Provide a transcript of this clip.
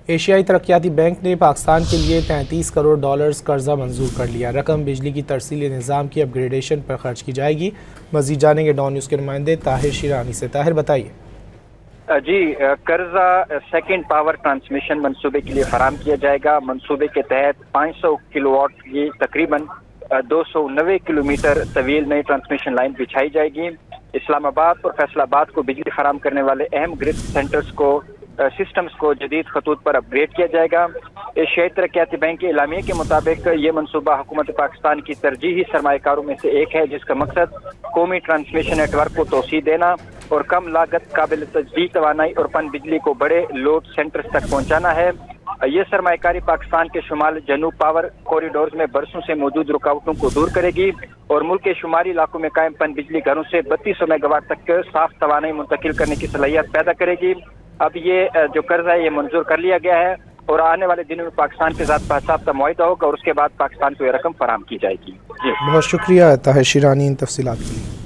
ایشیائی ترقیاتی بینک نے پاکستان کے لیے $33 کروڑ قرضہ منظور کر لیا۔ رقم بجلی کی ترسیل نظام کی اپ گریڈیشن پر خرچ کی جائے گی۔ مزید جانیں گے ڈان نیوز کے نمائندے طاہر شیرانی سے۔ طاہر بتائیے۔ جی، قرضہ سیکنڈ پاور ٹرانسمیشن منصوبے کے لیے فراہم کیا جائے گا۔ منصوبے کے تحت 500 کلو واٹ کی تقریباً 290 کلومیٹر طویل نئی ٹرانسمیشن لائن بچھائی جائے گی۔ اسلام آباد اور فیصل آباد کو بجلی فراہم کرنے والے اہم گرڈ سینٹرز کو سسٹمز کو جدید خطوط پر اپ گریڈ کیا جائے گا۔ ایشیائی ترقیاتی بینک کے اعلامیے کے مطابق یہ منصوبہ حکومت پاکستان کی ترجیحی سرمایہ کاروں میں سے ایک ہے، جس کا مقصد قومی ٹرانسمیشن نیٹ ورک کو توسیع دینا اور کم لاگت قابل تجدید توانائی اور پن بجلی کو بڑے لوڈ سینٹرز تک پہنچانا ہے۔ یہ سرمایہ کاری پاکستان کے شمال جنوب پاور کوریڈورز میں برسوں سے موجود رکاوٹوں کو دور کرے گی اور ملک کے شمالی علاقوں میں قائم پن بجلی گھروں سے 3200 میگا واٹ تک صاف توانائی منتقل کرنے کی صلاحیت پیدا کرے گی۔ اب یہ جو قرضہ ہے یہ منظور کر لیا گیا ہے اور آنے والے دنوں میں پاکستان کے ساتھ باضابطہ معاہدہ ہوگا اور اس کے بعد پاکستان کو یہ رقم فراہم کی جائے گی۔ بہت شکریہ طاہر شیرانی ان تفصیلات کے لیے۔